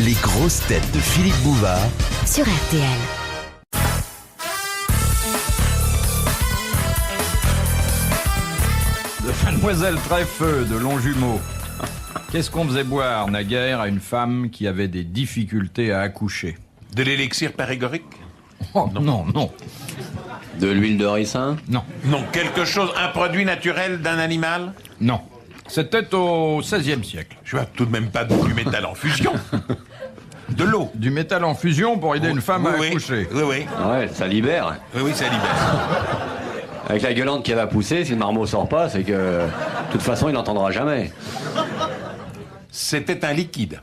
Les grosses têtes de Philippe Bouvard sur RTL. De Mademoiselle Trèfeux de Longjumeau. Qu'est-ce qu'on faisait boire naguère à une femme qui avait des difficultés à accoucher? De l'élixir périgorique? Oh, non. De l'huile de ricin? Non. Non, quelque chose, un produit naturel d'un animal? Non. C'était au XVIe siècle. Je vois tout de même pas du métal en fusion. De l'eau. Du métal en fusion pour aider une femme à accoucher. Oui. Ouais, ça libère. Oui, ça libère. Avec la gueulante qui va pousser, si le marmot sort pas, c'est que... De toute façon, il n'entendra jamais. C'était un liquide.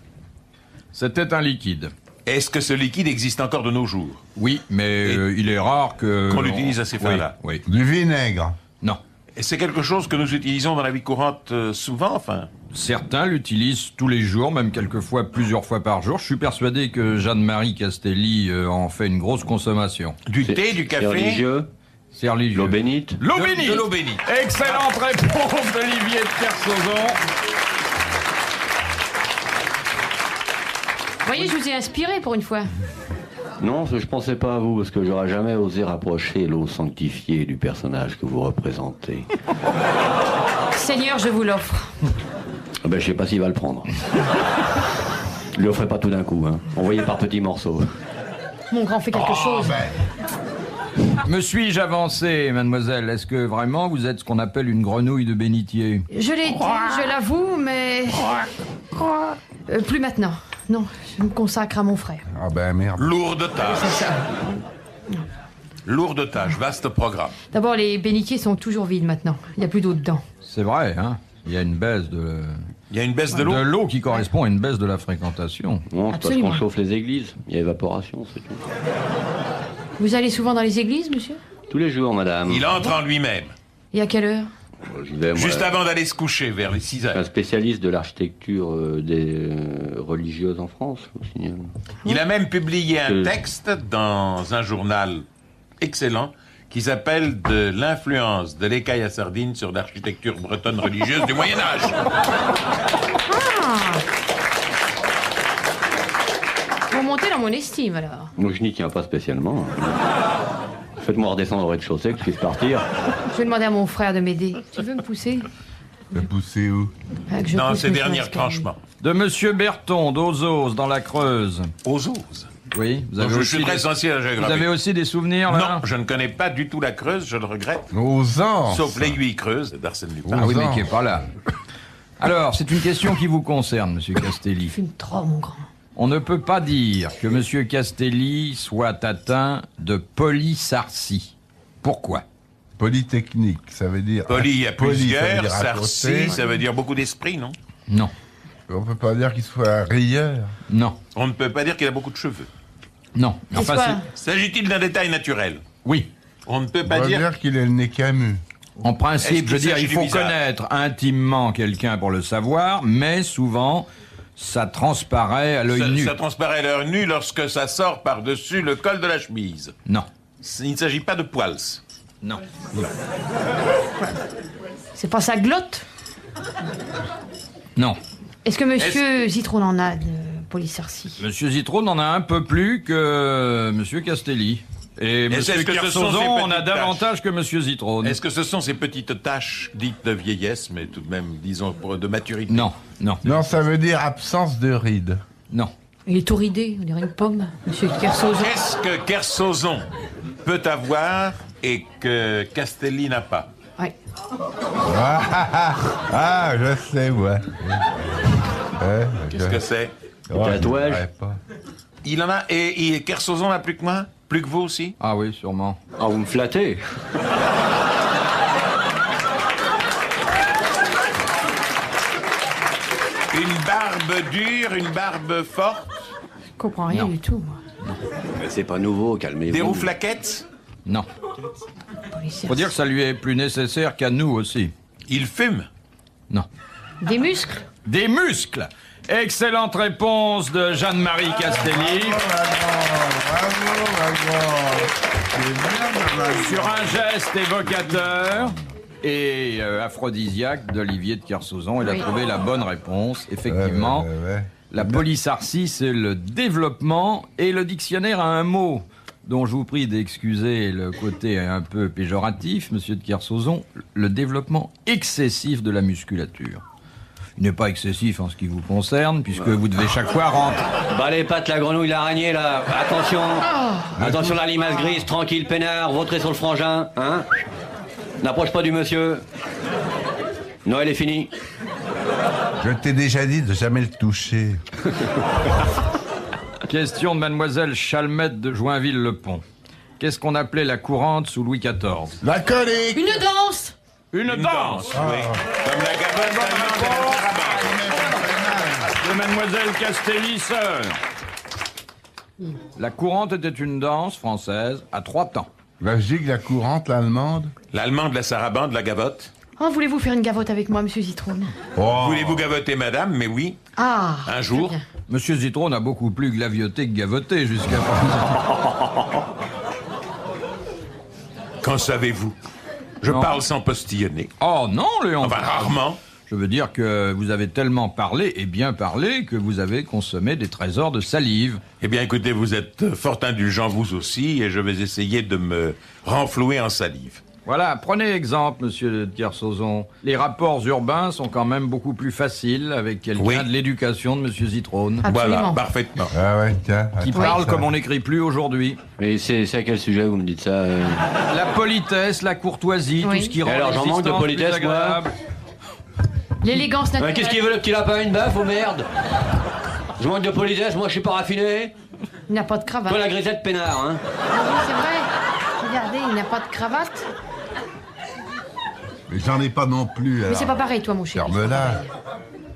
C'était un liquide. Est-ce que ce liquide existe encore de nos jours? Oui, mais il est rare qu'on l'utilise à ces fins-là. Oui. Du vinaigre. Non. Et c'est quelque chose que nous utilisons dans la vie courante souvent, enfin. Certains l'utilisent tous les jours, même quelquefois plusieurs fois par jour. Je suis persuadé que Jeanne-Marie Castelli en fait une grosse consommation. Du thé, du café. C'est religieux. C'est religieux. L'eau bénite. L'eau bénite. De l'eau bénite. Excellente réponse d'Olivier de Kersauzon. Vous voyez, je vous ai inspiré pour une fois. Non, je pensais pas à vous, parce que j'aurais jamais osé rapprocher l'eau sanctifiée du personnage que vous représentez. Seigneur, je vous l'offre. Ah ben, je sais pas s'il va le prendre. Je le ferai pas tout d'un coup, hein. Envoyez par petits morceaux. Mon grand fait quelque chose. Me suis-je avancé, mademoiselle? Est-ce que vraiment vous êtes ce qu'on appelle une grenouille de bénitier? Je l'ai dit, je l'avoue, mais... plus maintenant. Non, je me consacre à mon frère. Ah ben merde. Lourde tâche. Lourde tâche, vaste programme. D'abord, les bénitiers sont toujours vides maintenant. Il n'y a plus d'eau dedans. C'est vrai, hein? Il y a une baisse de... Il y a une baisse de l'eau. De l'eau qui correspond à une baisse de la fréquentation. Non, c'est parce Absolument. qu'on chauffe les églises. Il y a évaporation, c'est tout. Vous allez souvent dans les églises, monsieur? Tous les jours, madame. Il entre en lui-même. Et à quelle heure? J'y vais, moi, Juste avant d'aller se coucher, vers les 6 je suis un heures. spécialiste de l'architecture des religieuses en France, je vous signale. Il a même publié un Que- texte dans un journal excellent qui s'appelle « De l'influence de l'écaille à sardine sur l'architecture bretonne religieuse du Moyen-Âge Vous montez dans mon estime, alors. Moi, je n'y tiens pas spécialement. Faites-moi redescendre au rez-de-chaussée, que je puisse partir. Je vais demander à mon frère de m'aider. Tu veux me pousser? Le pousser où? Que je dans pousse ses mes derniers frères, tranchements. De Monsieur Berton, d'Ozos, dans la Creuse. Aux oses. Oui, vous Donc, avez je aussi suis très des... sensible à la Vous géographie. avez aussi des souvenirs, là? Non, je ne connais pas du tout la Creuse, je le regrette. Aux anses. Sauf l'aiguille creuse d'Arsène Lupin. Ah oui, mais ans. qui est pas là. Alors, c'est une question qui vous concerne, Monsieur Castelli. Fume trop, mon grand. On ne peut pas dire que Monsieur Castelli soit atteint de polysarcie. Pourquoi? Polytechnique, ça veut dire... Poly, il y a Poly, ça veut plusieurs. dire à Sarcy, côté. ça veut dire beaucoup d'esprit, non? Non, On peut pas dire qu'il soit rieur. non, On ne peut pas dire qu'il a beaucoup de cheveux. non. N'est-ce pas? S'agit-il d'un détail naturel? Oui. On ne peut On pas va dire... dire qu'il est le nez camus. En Est-ce principe, qu'il je veux dire, s'agit il du faut visage? connaître intimement quelqu'un pour le savoir, mais souvent, ça transparaît à l'œil nu. Ça transparaît à l'heure nue lorsque ça sort par-dessus le col de la chemise. Non, Il ne s'agit pas de poils. non. C'est pas sa glotte? Non. Est-ce que monsieur Zitron en a de polysarcie? Monsieur Zitron en a un peu plus que Monsieur Castelli. Et Monsieur est-ce que ce sont ces Kersozon en a petites davantage que Monsieur Zitron. Est-ce que ce sont ces petites taches dites de vieillesse, mais tout de même, disons, de maturité? Non, non, Non, ça veut dire absence de rides. non. Il est tout ridé, on dirait une pomme, monsieur Kersozon. Qu'est-ce que Kersozon peut avoir et que Castelli n'a pas? Ouais. Ah, je sais, ouais. Qu'est-ce que c'est? tatouage. Il en a, et Kersozon n'a plus que moi? Plus que vous aussi? Ah oui, sûrement. Ah, vous me flattez. Une barbe dure, une barbe forte? Je comprends rien Non. du tout, moi. Mais c'est pas nouveau, calmez-vous. Des rouflaquettes? Non. Polysarcie. Faut dire que ça lui est plus nécessaire qu'à nous aussi. Il fume? Non. Des muscles? Des muscles. Excellente réponse de Jeanne-Marie Castelli. Sur un geste évocateur et aphrodisiaque d'Olivier de Kersauzon. Il a Oui. trouvé la bonne réponse, effectivement. La polycharcie, c'est le développement, et le dictionnaire a un mot dont je vous prie d'excuser le côté un peu péjoratif, monsieur de Kersauzon, le développement excessif de la musculature. Il n'est pas excessif en ce qui vous concerne, puisque vous devez chaque fois rentrer. Bah les pattes, la grenouille, l'araignée, là. Attention. Attention la limace grise, tranquille, peinard, vautré sur le frangin, hein. N'approche pas du monsieur. Noël est fini. Je t'ai déjà dit de jamais le toucher. Question de mademoiselle Chalmette de Joinville-le-Pont. Qu'est-ce qu'on appelait la courante sous Louis XIV? La colique. Une danse. Une danse. Oui. Comme la gavotte De mademoiselle Castelli, sœur. La courante était une danse française à 3 temps. La gigue, la courante, l'allemande. L'allemande, la sarabande, la gavotte. Oh, voulez-vous faire une gavotte avec moi, monsieur Zitrone? Oh. Voulez-vous gavoter, madame? Mais oui. Ah. Un jour. très bien. Monsieur Zitrone a beaucoup plus glavioté que gavoté jusqu'à présent. Qu'en savez-vous? Je parle sans postillonner. Oh non, Léon. Enfin, rarement. Je veux dire que vous avez tellement parlé, et bien parlé, que vous avez consommé des trésors de salive. Eh bien, écoutez, vous êtes fort indulgent, vous aussi, et je vais essayer de me renflouer en salive. Voilà, prenez exemple, monsieur de Kersauzon. Les rapports urbains sont quand même beaucoup plus faciles avec quelqu'un Oui. de l'éducation de monsieur Zitrone, Absolument. Voilà, parfaitement. Ah ouais, tiens. qui attends, parle ça. comme on n'écrit plus aujourd'hui. Mais c'est à quel sujet vous me dites ça La politesse, la courtoisie, Oui. tout ce qui rend alors, j'en manque de l'existence politesse, plus moi. agréable. L'élégance naturelle. Qu'est-ce qu'il veut le petit lapin, une baffe ou merde? Je manque de politesse, moi je suis pas raffiné. Il n'a pas de cravate. Toi la grisette peinard, hein. Ah oui, c'est vrai. Regardez, il n'a pas de cravate. Mais j'en ai pas non plus. Mais c'est pas pareil, toi, mon chéri. Ferme-la.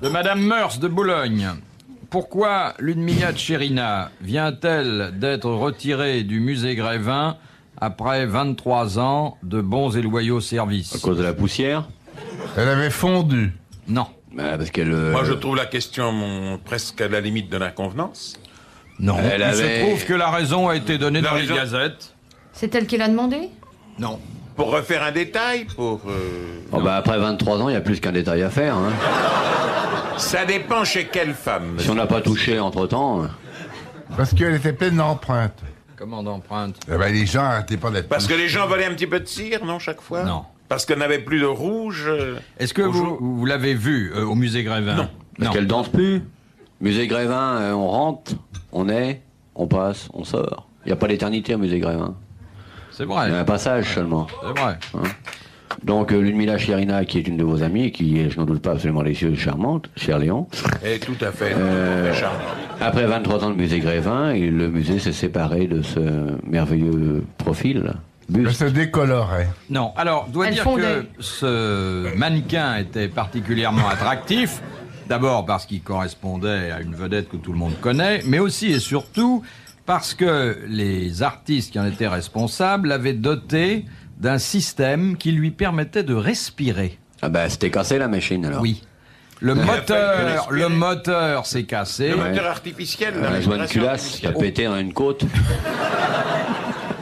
De madame Meurs de Boulogne. Pourquoi Ludmilla Tcherina vient-elle d'être retirée du musée Grévin après 23 ans de bons et loyaux À services? cause de la poussière. Elle avait fondu. Non. Bah, parce qu'elle. Moi, je trouve la question presque à la limite de l'inconvenance. Non. Elle Il se avait- trouve que la raison a été donnée La dans raison- les gazettes. C'est elle qui l'a demandé? Non. Pour refaire un détail, Oh, bah, après 23 ans, il y a plus qu'un détail à faire, hein. Ça dépend chez quelle femme. Si on n'a pas touché entre-temps. Parce qu'elle était pleine d'empreintes. Comment d'empreinte? Eh ben, les gens arrêtaient pas d'être. Parce que les gens volaient un petit peu de cire, non, chaque fois? Non. Parce qu'on n'avait plus de rouge. Est-ce que Bonjour. vous l'avez vu au musée Grévin? Non. Parce qu'elle danse plus. Musée Grévin, on rentre, on est, on passe, on sort. Il n'y a pas d'éternité au musée Grévin. C'est Il y a un vrai. passage seulement. C'est vrai. Donc Ludmilla Tcherina, qui est une de vos amies, qui est, je n'en doute pas, absolument délicieuse et charmante, cher Léon. Et tout à fait. Très charmant. Après 23 ans de musée Grévin, et le musée s'est séparé de ce merveilleux profil. Elle Buste. se décolorait. Non, alors, je dois Elle dire fondait. que ce mannequin était particulièrement attractif. D'abord parce qu'il correspondait à une vedette que tout le monde connaît, mais aussi et surtout parce que les artistes qui en étaient responsables l'avaient doté d'un système qui lui permettait de respirer. Ah bah c'était cassé la machine alors. Oui. Le fallu moteur, respirer. le moteur s'est cassé. Le moteur artificiel, la Un joint de respiration culasse qui a artificielle. pété dans une côte.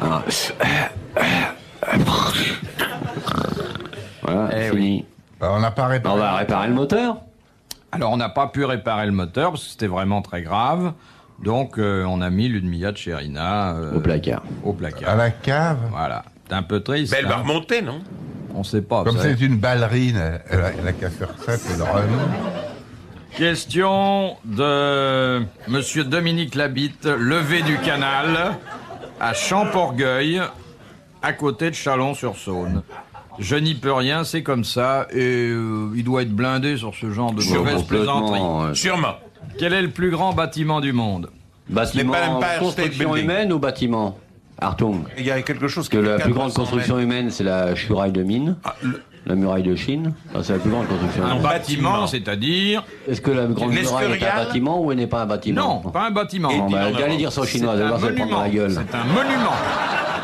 Ah. Voilà, Eh fini. Alors, on n'a pas réparé. On va réparer le moteur. Alors, on n'a pas pu réparer le moteur parce que c'était vraiment très grave. Donc, on a mis Ludmilla Tcherina Au placard. au À placard. la cave. Voilà. C'est un peu triste. Mais elle va hein. remonter, non? On sait pas. Comme vous savez. c'est une ballerine, elle a qu'à faire ça, c'est drôle. Question de Monsieur Dominique Labitte, levé du canal, à Champorgueil, à côté de Chalon-sur-Saône. Je n'y peux rien, c'est comme ça, et il doit être blindé sur ce genre de mauvaise plaisanterie. Complètement, Sûrement. Quel est le plus grand bâtiment du monde? Bâtiment, Ce n'est pas l'Empire State construction Building. humaine ou bâtiment Artung. Il y a quelque chose Parce que la fait plus grande 400 construction mètres. humaine, c'est la muraille de mine, la muraille de Chine. Ça, c'est la plus grande construction Un humaine. bâtiment, c'est-à-dire... Est-ce que la grande muraille est un L'Escurial bâtiment ou elle n'est pas un bâtiment Non, pas un bâtiment. Bon, bah, Il en a allez un. dire ça aux C'est Chinois, un d'abord, ça le prendre dans la monument. gueule. C'est un monument.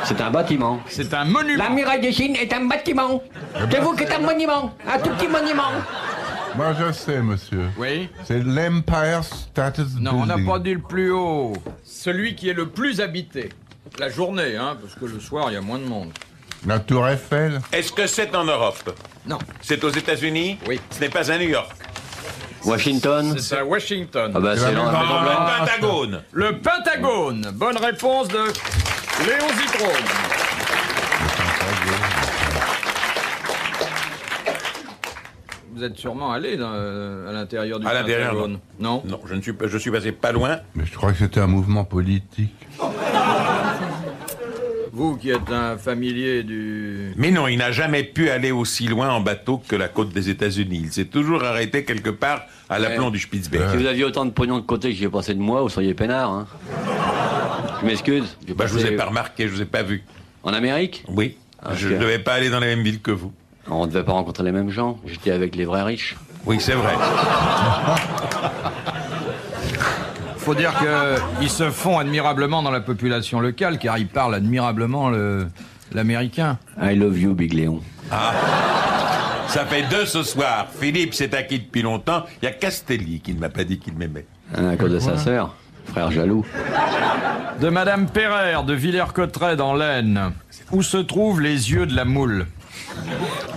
C'est un bâtiment. C'est un monument. muraille de Chine est un bâtiment. C'est vous qui êtes un monument, un tout petit monument. Moi, je sais, monsieur. Oui. C'est l'Empire State Building. Non, on n'a pas dit le plus haut. Celui qui est le plus habité. La journée, hein, parce que le soir, il y a moins de monde. La Tour Eiffel. Est-ce que c'est en Europe? Non. C'est aux États-Unis? Oui. Ce n'est pas à New York. Washington. C'est à Washington. Ah bah c'est dans la Maison Le Blanche. Pentagone. Le Pentagone. Bonne réponse de Léon Zitrone. Vous êtes sûrement allé à l'intérieur du À l'intérieur, Pentagone. Non. Non, je suis passé pas loin. Mais je crois que c'était un mouvement politique. Vous qui êtes un familier du... Mais non, il n'a jamais pu aller aussi loin en bateau que la côte des États-Unis. Il s'est toujours arrêté quelque part à l'aplomb du Spitzberg. Si vous aviez autant de pognon de côté que j'y ai passé de moi, vous seriez peinard. Hein. Je m'excuse. J'ai Bah, je vous ai passé- pas remarqué, je vous ai pas vu. En Amérique? Oui, Ah, je ne ok. devais pas aller dans les mêmes villes que vous. On ne devait pas rencontrer les mêmes gens. J'étais avec les vrais riches. Oui, c'est vrai. Faut dire qu'ils se font admirablement dans la population locale, car ils parlent admirablement l'américain. I love you, Big Léon. Ça fait 2 ce soir. Philippe s'est acquis depuis longtemps. Il y a Castelli qui ne m'a pas dit qu'il m'aimait. Hein, à cause de sa sœur. Frère jaloux. De Madame Pereire de Villers-Cotterêts dans l'Aisne. Où se trouvent les yeux de la moule?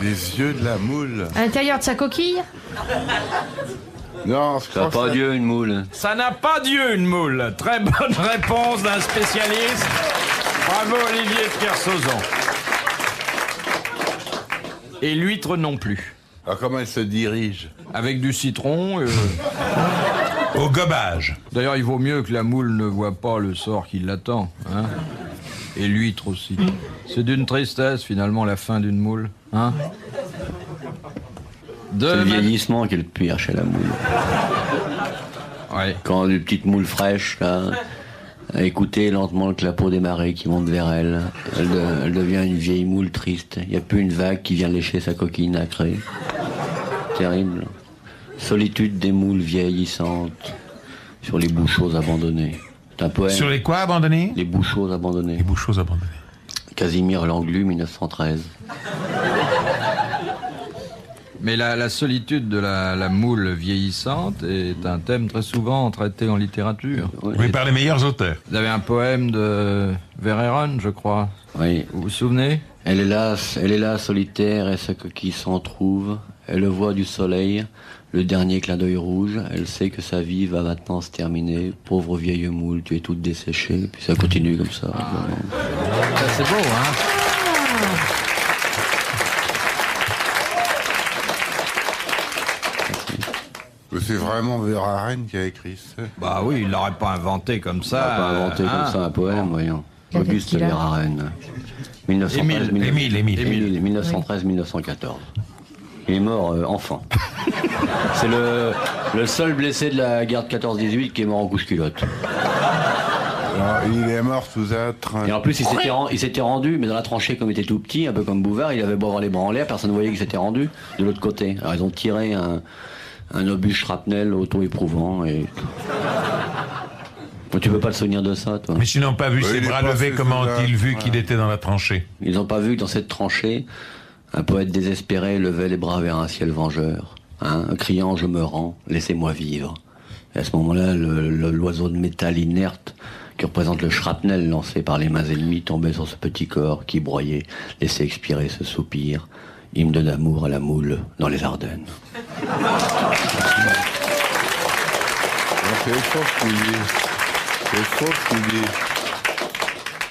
Les yeux de la moule. À l'intérieur de sa coquille? Non, je Ça crois n'a que pas ça- Dieu, une moule. Ça n'a pas d'yeux, une moule. Très bonne réponse d'un spécialiste. Bravo, Olivier de Kersauzon. Et l'huître non plus. Alors comment elle se dirige? Avec du citron. Au gobage. D'ailleurs, il vaut mieux que la moule ne voit pas le sort qui l'attend. Hein, et l'huître aussi. C'est d'une tristesse, finalement, la fin d'une moule. Hein. De C'est le ma- vieillissement qui est le pire chez la moule. Ouais. Quand une petite moule fraîche, là, à écouter lentement le clapot des marées qui monte vers elle, elle devient une vieille moule triste. Il n'y a plus une vague qui vient lécher sa coquille nacrée. Terrible. Solitude des moules vieillissantes sur les bouchots abandonnés. C'est un poème. Sur les quoi abandonnés? Les bouchots abandonnés. Les bouchots abandonnés. Casimir Langlu, 1913. Mais la solitude de la moule vieillissante est un thème très souvent traité en littérature. Oui, par les meilleurs auteurs. Vous avez un poème de Verhaeren, je crois. Oui. Vous vous souvenez? Elle est là, solitaire, et sa coquille s'en trouve. Elle voit du soleil, le dernier clin d'œil rouge. Elle sait que sa vie va maintenant se terminer. Pauvre vieille moule, tu es toute desséchée. Puis ça continue comme ça. Ça, c'est beau, hein? C'est vraiment Verhaeren qui a écrit ça. Bah oui, il l'aurait pas inventé comme On ça. n'a pas inventé hein. comme ça un poème, voyons. Quel Auguste qu'il a Verhaeren. 1913, Émile. 1913-1914. Il est mort enfant. C'est le seul blessé de la guerre de 14-18 qui est mort en couche-culotte. Alors, il est mort sous un train. Et en plus, il s'était rendu, mais dans la tranchée, comme il était tout petit, un peu comme Bouvard, il avait beau avoir les bras en l'air, personne ne voyait qu'il s'était rendu de l'autre côté. Alors ils ont tiré un obus shrapnel auto-éprouvant et... Bon, tu peux pas te souvenir de ça, toi? Mais s'ils n'ont pas vu Oui, ses il est bras passé levés, comment sous la- ont-ils vu voilà. qu'il était dans la tranchée? Ils n'ont pas vu que dans cette tranchée, un poète désespéré levait les bras vers un ciel vengeur, hein, criant « Je me rends, laissez-moi vivre ». Et à ce moment-là, l'oiseau de métal inerte qui représente le shrapnel lancé par les mains ennemies tombait sur ce petit corps qui broyait, laissait expirer ce soupir, hymne d'amour à la moule dans les Ardennes. C'est faux ce qu'il dit. C'est faux ce qu'il dit.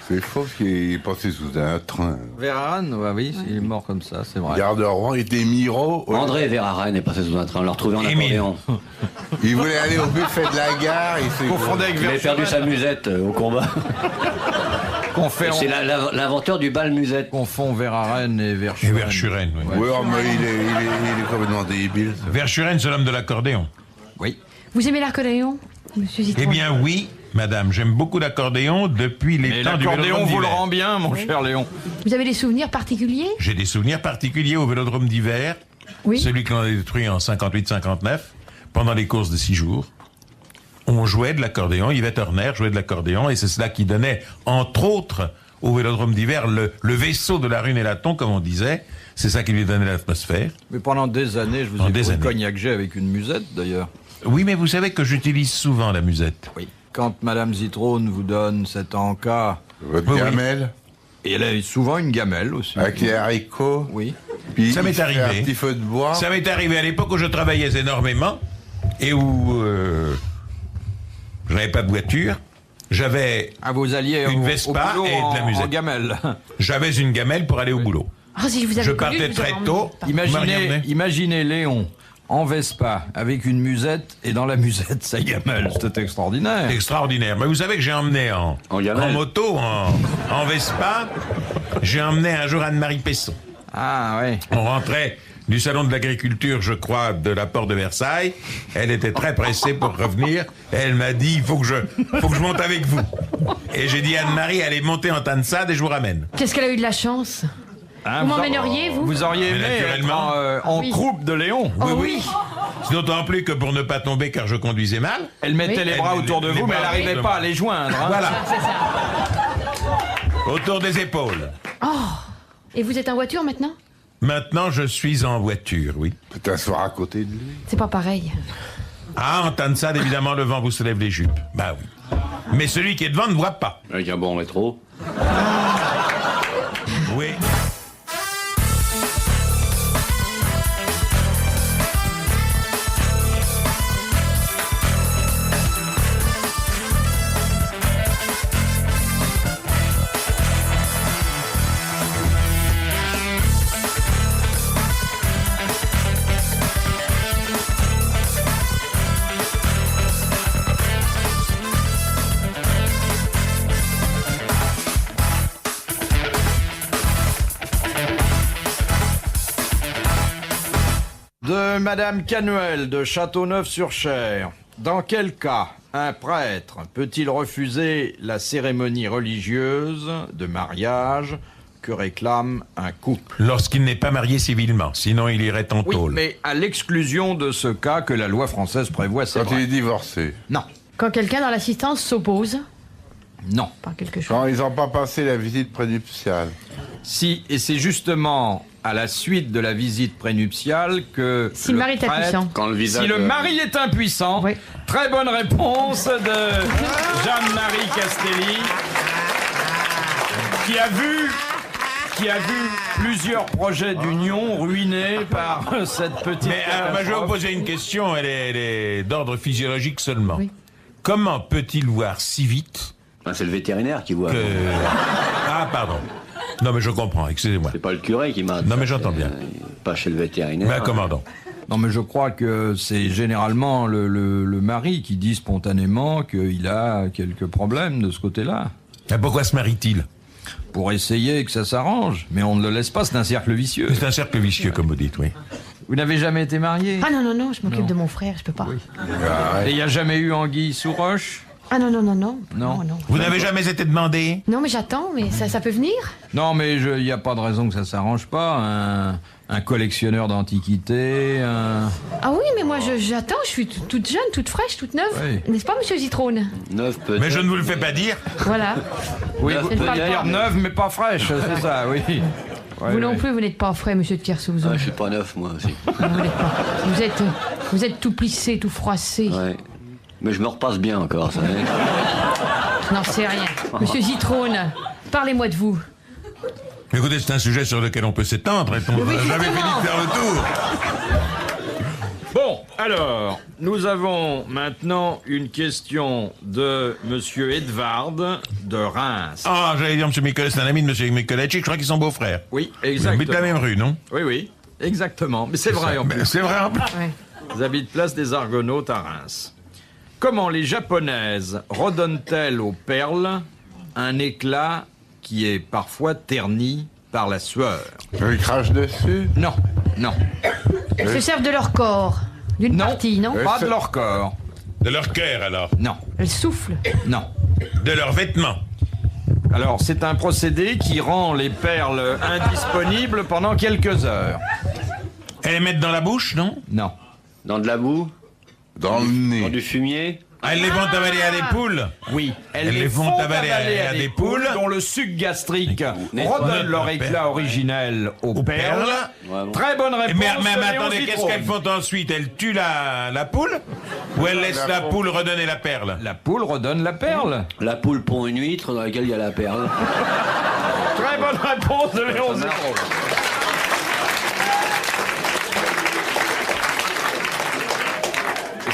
C'est faux qu'il est passé sous un train. Verhaeren, bah oui, il est mort comme ça, c'est vrai. Garde Rouen était Miro. André Verhaeren est passé sous un train, on l'a retrouvé en Émile. accordéon. Il voulait aller au buffet de la gare. Il s'est Confondait avec Il avait perdu sa Verhaeren. musette au combat. C'est l'inventeur du bal musette. Confond Verhaeren et Et Verschuren. Verschuren, oui. Oui, oh, mais il est complètement débile. ça. Verschuren, c'est l'homme de l'accordéon. Oui. Vous aimez l'accordéon, monsieur Zitron? Eh bien, oui, madame, j'aime beaucoup l'accordéon depuis les Mais temps du l'accordéon vélodrome vous le d'hiver. rend bien, mon cher Léon. Vous avez des souvenirs particuliers? J'ai des souvenirs particuliers au vélodrome d'hiver, Oui. celui qu'on a détruit en 58-59, pendant les courses de 6 jours. On jouait de l'accordéon, Yvette Horner jouait de l'accordéon, et c'est cela qui donnait, entre autres, au vélodrome d'hiver, le vaisseau de la rue Nélaton, comme on disait. C'est ça qui lui donnait l'atmosphère. Mais pendant des années, je vous Pendant ai des pris années. cognac G avec une musette, d'ailleurs. Oui, mais vous savez que j'utilise souvent la musette. Oui. Quand Madame Zitrone vous donne cet encas, Votre Oui, oui. gamelle, et elle a souvent une gamelle aussi. avec les haricots. Oui. Puis Ça il m'est fait arrivé. un petit feu de bois. Ça m'est arrivé à l'époque où je travaillais énormément. et où je n'avais pas de voiture. J'avais vous alliez une au Vespa boulot et de la musette. en gamelle. J'avais une gamelle pour aller au boulot. Ah, si je vous avais Je connu, partais vous aurais très emmené. tôt. Imaginez Léon en Vespa avec une musette et dans la musette sa gamelle. C'était extraordinaire. Extraordinaire. Mais vous savez que j'ai emmené en gamelle. moto, en Vespa, j'ai emmené un jour Anne-Marie Pesson. Ah ouais. On rentrait du salon de l'agriculture, je crois, de la porte de Versailles. Elle était très pressée pour revenir. Elle m'a dit, il faut que je monte avec vous. Et j'ai dit à Anne-Marie, allez monter en Tansade et je vous ramène. Qu'est-ce qu'elle a eu de la chance? Hein, Vous m'emmèneriez, vous? Vous auriez Mais aimé être naturellement. en Oui. croupe de Léon. Oh oui. D'autant plus que pour ne pas tomber, car je conduisais mal. Elle mettait Oui. les bras autour de Les vous, mais bras elle n'arrivait autour de pas moi. à les joindre. hein. Voilà, C'est ça. autour des épaules. Et vous êtes en voiture maintenant? Maintenant, je suis en voiture, oui. Peut t'asseoir à côté de lui. C'est pas pareil. Ah, en Tansade, évidemment, le vent vous soulève les jupes. Bah oui. Mais celui qui est devant ne voit pas. Avec un bon rétro. Oui. De Madame Canuel de Châteauneuf-sur-Cher. Dans quel cas un prêtre peut-il refuser la cérémonie religieuse de mariage que réclame un couple? Lorsqu'il n'est pas marié civilement, sinon il irait en Oui, tôle. mais à l'exclusion de ce cas que la loi française prévoit, c'est Quand il vrai. est divorcé. Non, Quand quelqu'un dans l'assistance s'oppose non. par quelque chose. Quand ils n'ont pas passé la visite prénuptiale. Si, et c'est justement à la suite de la visite prénuptiale que Si le mari est prêtre- impuissant. Quand le visage. Si le mari est impuissant, Oui. très bonne réponse de Jeanne-Marie Castelli, qui a vu plusieurs projets d'union ruinés par cette petite Mais moi, je vais vous catastrophe. poser une question, elle est d'ordre physiologique seulement. Oui. Comment peut-il voir si vite Ah, c'est le vétérinaire qui voit. que... Ah, pardon. Non, mais je comprends, excusez-moi. C'est pas le curé qui m'a. Non, mais j'entends bien. Pas chez le vétérinaire. Mais comment donc? Non, mais je crois que c'est généralement le mari qui dit spontanément qu'il a quelques problèmes de ce côté-là. Et pourquoi se marie-t-il? Pour essayer que ça s'arrange. Mais on ne le laisse pas, c'est un cercle vicieux. C'est un cercle vicieux, comme vous dites, oui. Vous n'avez jamais été marié? Ah non, non, non, je m'occupe de mon frère, je peux pas. Et il n'y a jamais eu anguille sous roche? Ah non, non, non, non. Non. non. Vous n'avez jamais été demandé? Non, mais j'attends, mais ça peut venir? Non, mais il n'y a pas de raison que ça s'arrange pas. Un collectionneur d'antiquités, Ah oui, mais moi j'attends, je suis toute jeune, toute fraîche, toute neuve. Oui. N'est-ce pas, monsieur Zitrone? 9 peut-être. Mais je ne vous le fais pas dire. Voilà. Oui, Neuf vous C'est pouvez pas dire grave. neuve, mais pas fraîche, c'est ça, oui. Vous non plus, vous n'êtes pas frais, monsieur de Kersauzon. Ah, je suis pas neuf, moi aussi. Non, vous n'êtes pas. Vous êtes tout plissé, tout froissé. Ouais. Mais je me repasse bien encore, ça. Non, c'est rien. Monsieur Zitrone, parlez-moi de vous. Écoutez, c'est un sujet sur lequel on peut s'étendre, et on n'a jamais fini de faire le tour. Bon, alors, nous avons maintenant une question de Monsieur Edvard de Reims. Ah, j'allais dire, M. Mikolet, c'est un ami de M. Mikoletchik, je crois qu'ils sont beaux-frères. Oui, Ils habitent la exactement. même rue, non? Oui, oui, exactement. Mais c'est vrai en Mais plus. c'est vrai en plus. Ouais. Ils habitent place des Argonautes à Reims. Comment les Japonaises redonnent-elles aux perles un éclat qui est parfois terni par la sueur? Il crache dessus. Non, non, Elles se servent de leur corps, d'une non. partie, non? Pas de leur corps. De leur cœur, alors. Non, Elles soufflent. non. De leurs vêtements. Alors, c'est un procédé qui rend les perles indisponibles pendant quelques heures. Elles les mettent dans la bouche, non? Non. Dans de la boue? Dans le Dans nez. du fumier? Elles les font avaler à des poules. Oui, Elles les font avaler à des poules dont le suc gastrique Nettoie redonne leur le éclat perle. originel aux perles. Ouais, bon. Très bonne réponse. Mais de Léon attendez, qu'est-ce Zitrone. qu'elles font ensuite? Elles tuent la poule? Ou elles laissent la poule redonner la perle? La poule redonne la perle. La poule pond une huître dans laquelle il y a la perle. Très bonne réponse de Léon Zitrone.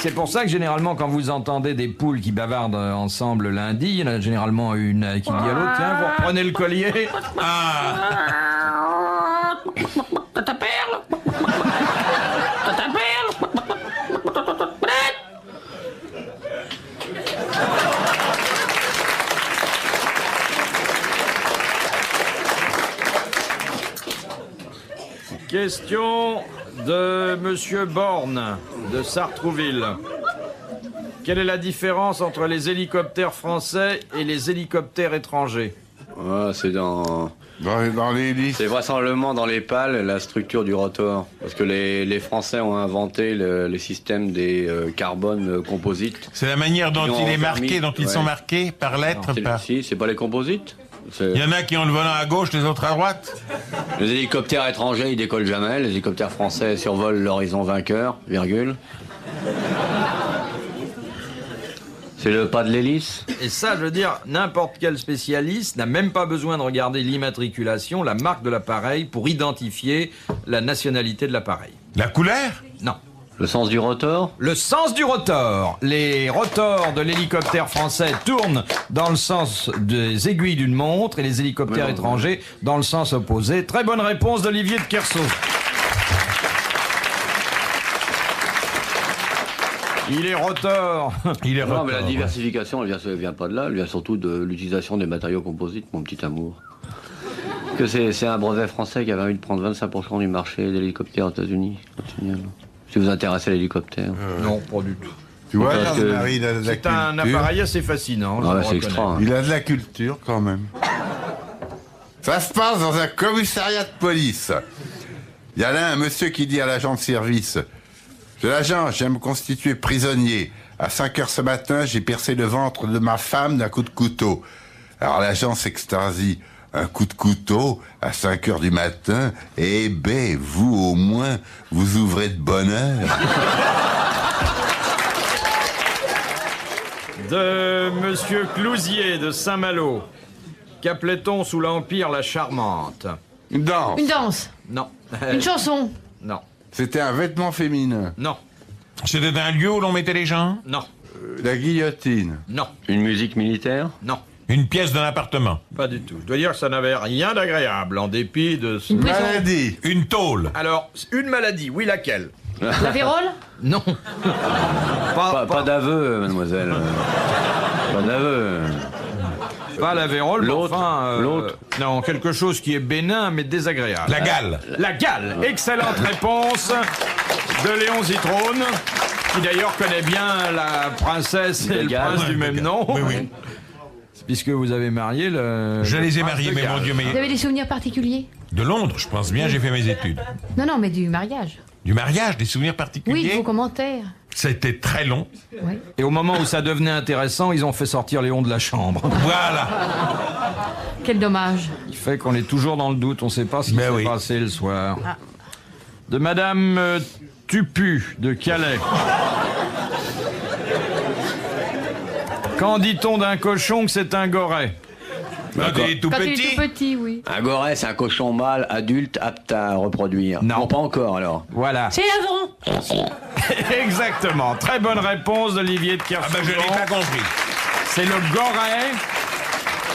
C'est pour ça que généralement, quand vous entendez des poules qui bavardent ensemble lundi, il y en a généralement une qui dit à l'autre, tiens, vous reprenez le collier. Ta perle. Ta perle. Question de Monsieur Borne, de Sartrouville. Quelle est la différence entre les hélicoptères français et les hélicoptères étrangers? C'est dans Dans l'hélice. C'est vraisemblablement dans les pales la structure du rotor. Parce que les Français ont inventé les systèmes des carbones composites. C'est la manière dont Qui ont il est marqué, permis- dont ils ouais. sont marqués par lettres. Si, c'est pas les composites. Il y en a qui ont le volant à gauche, les autres à droite. Les hélicoptères étrangers, ils décollent jamais. Les hélicoptères français survolent l'horizon vainqueur, virgule. C'est le pas de l'hélice. Et ça, je veux dire, n'importe quel spécialiste n'a même pas besoin de regarder l'immatriculation, la marque de l'appareil, pour identifier la nationalité de l'appareil. La couleur? Non. Le sens du rotor. Le sens du rotor. Les rotors de l'hélicoptère français tournent dans le sens des aiguilles d'une montre et les hélicoptères Mais non, étrangers dans le sens opposé. Très bonne réponse d'Olivier de Kersauzon. Il est rotor. Il est Non, rotor, mais la ouais. diversification, elle vient pas de là. Elle vient surtout de l'utilisation des matériaux composites, mon petit amour. Que c'est un brevet français qui avait envie de prendre 25% du marché des hélicoptères aux États-Unis. Si vous intéressez à l'hélicoptère. Non, pas du tout. Tu vois, Parce que Jean-Marie, il a de la C'est un culture. appareil assez fascinant. je Ah ouais, le c'est reconnais. extra. Hein. Il a de la culture quand même. Ça se passe dans un commissariat de police. Il y a là un monsieur qui dit à l'agent de service: "Monsieur l'agent, je viens me constituer prisonnier. À 5 heures ce matin, j'ai percé le ventre de ma femme d'un coup de couteau." Alors l'agent s'extasie: "Un coup de couteau à 5 heures du matin? Eh ben, vous au moins, vous ouvrez de bonne heure." De Monsieur Clousier de Saint-Malo. Qu'appelait-on sous l'Empire la charmante? Non, Une danse, Non. une chanson, Non. c'était un vêtement féminin. Non. C'était un lieu où l'on mettait les gens? Non. La guillotine. Non. Une musique militaire. Non. Une pièce d'un appartement? Pas du tout. Je dois dire que ça n'avait rien d'agréable, en dépit de ce... une prison. Maladie. Une tôle? Alors, une maladie, oui, laquelle? La vérole, Non. Pas d'aveu, mademoiselle. Pas d'aveu. Pas la vérole, mais L'autre. enfin... L'autre. Non, quelque chose qui est bénin, mais désagréable. La gale? La gale. Excellente réponse de Léon Zitrone, qui d'ailleurs connaît bien la princesse et La le Gale. prince du Ouais, même la nom. Gale. Oui, oui. Puisque vous avez marié le... Je le les ai prince mariés, de mais mon Galles. Dieu, vous mais... avez des souvenirs particuliers? De Londres, je pense bien, j'ai fait mes études. Non, mais du mariage. Du mariage, des souvenirs Oui, particuliers? vos commentaires. C'était très long. Oui. Et au moment où ça devenait intéressant, ils ont fait sortir Léon de la chambre. Voilà. Quel dommage. Il fait qu'on est toujours dans le doute, on ne sait pas ce qui Ben s'est oui. passé le soir. De Madame Tupu de Calais. Quand dit-on d'un cochon que c'est un goret? Quand il est tout Quand il est petit. tout petit, oui. Un goret, c'est un cochon mâle adulte apte à reproduire. Non. Pas encore alors. Voilà. C'est avant. Exactement. Très bonne réponse d'Olivier de Ah Kersauzon. ben, je n'ai pas compris. C'est le goret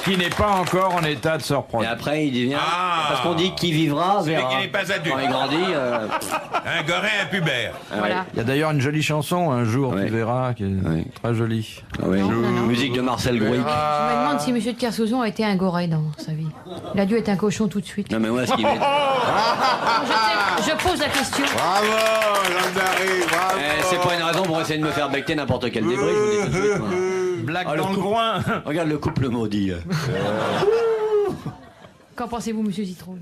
qui n'est pas encore en état de se Et reproduire. après, il devient. Ah. Parce qu'on dit qu'il vivra Celui vers. qui n'est pas adulte. Quand il grandit. Un goret, un pubère. Voilà. Il y a d'ailleurs une jolie chanson, un jour, Ouais. tu verras, qui est Ouais. très jolie. Oui. Non, non, non. Musique de Marcel Gouic. Je me demande si Monsieur de Kersauzon a été un goret dans sa vie. Il a dû être un cochon tout de suite. Non mais moi, ce qui m'est. Je pose la question. Bravo, Jean-Marie, bravo. C'est pas une raison pour essayer de me faire becter n'importe quel débris, je vous le dis tout de suite. moi. Blague Ah, dans le groin. Regarde le couple maudit. là. Qu'en pensez-vous, Monsieur Zitrone?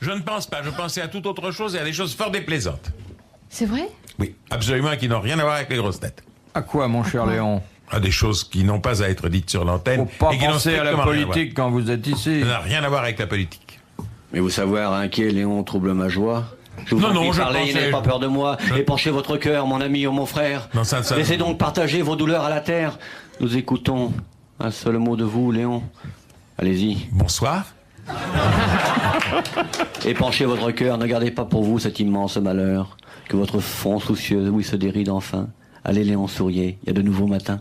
Je ne pense pas. Je pensais à toute autre chose et à des choses fort déplaisantes. C'est vrai? Oui, absolument, qui n'ont rien à voir avec les grosses têtes. À quoi, mon cher Léon? À des choses qui n'ont pas à être dites sur l'antenne. Faut pas et qui n'ont penser à la strictement rien à politique quand vous êtes ici. voir. Ça n'a rien à voir avec la politique. Mais vous savoir, inquiet, Léon trouble ma joie. Je vous Non, en non, prie, je parlez, pensais- n'ayez pas peur de moi. Épanchez votre cœur, mon ami ou mon frère. Non, ça- Laissez donc partager vos douleurs à la terre. Nous écoutons un seul mot de vous, Léon. Allez-y. Bonsoir. Épanchez votre cœur, ne gardez pas pour vous cet immense malheur. Que votre front soucieux, oui, se déride enfin. Allez Léon Sourier, il y a de nouveaux matins.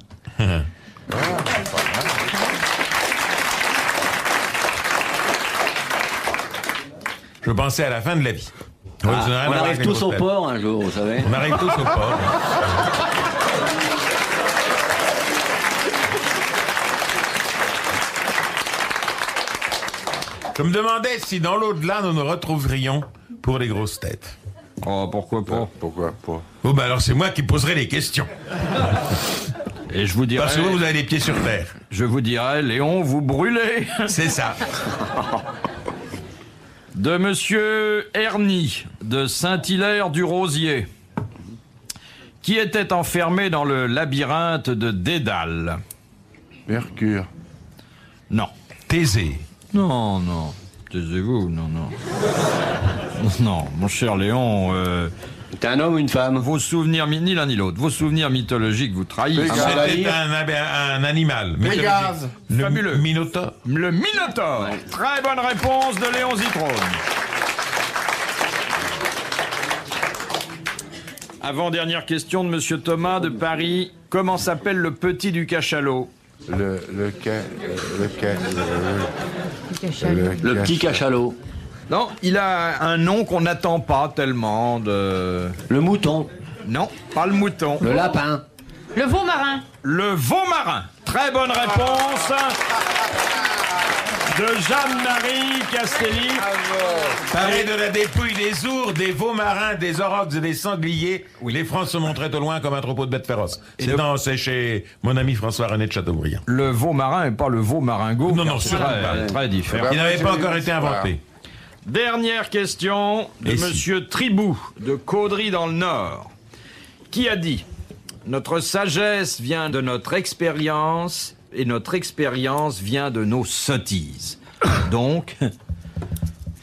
Je pensais à la fin de la vie. On arrive tous au port un jour, vous savez. On arrive tous au port. Je me demandais si dans l'au-delà nous nous retrouverions pour les grosses têtes. Oh, pourquoi pas? Pourquoi pas? Oh, bah alors c'est moi qui poserai les questions. Et je vous dirai... Parce que vous avez les pieds sur terre. Je vous dirai, Léon, vous brûlez. C'est ça. De Monsieur Erny, de Saint-Hilaire-du-Rosier, qui était enfermé dans le labyrinthe de Dédale. Mercure. Non. Thésée. Non, non. Taisez-vous, non, non. Non, mon cher Léon, T'es un homme ou une femme? vos souvenirs, ni l'un ni l'autre, vos souvenirs mythologiques vous trahissent. C'était un animal. Pégase. Le Fabuleux. Minotaure. Le Minotaure. Très bonne réponse de Léon Zitrone. Avant-dernière question de Monsieur Thomas de Paris. Comment s'appelle le petit du cachalot? Le petit cachalot. Non, il a un nom qu'on n'attend pas tellement de... Le mouton. Non, pas le mouton. Le lapin. Le veau marin. Le veau marin. Très bonne réponse de Jeanne-Marie Castelli. Paré de la dépouille des ours, des veaux marins, des aurochs et des sangliers, les Francs se montraient au loin comme un troupeau de bêtes féroces. C'est chez mon ami François-René de Chateaubriand. Le veau marin et pas le veau maringot. Non, car non, c'est sûrement très, pas. très différent. Il n'avait pas encore été inventé. Dernière question de Et si. Monsieur Tribou, de Caudry dans le Nord, qui a dit « Notre sagesse vient de notre expérience et notre expérience vient de nos sottises. » Donc,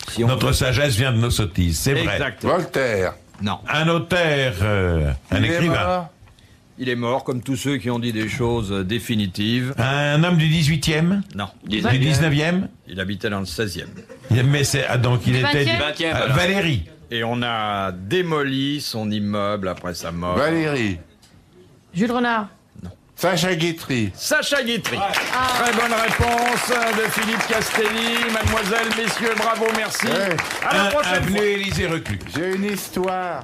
si on... Notre sagesse vient de nos sottises, c'est vrai. Exactement. Voltaire. Non, Un auteur, un Il est écrivain, mort. il est mort comme tous ceux qui ont dit des choses définitives. un homme du 18e, Non, du 19e, il habitait dans le 16e. mais c'est donc il était 20e. Valérie. Et on a démoli son immeuble après sa mort. Valérie. Jules Renard. Sacha Guitry. Sacha Guitry. Très bonne réponse de Philippe Castelli. Mademoiselles, messieurs, bravo, merci. Ouais. À la prochaine fois. Avenue Élysée Reclus. J'ai une histoire.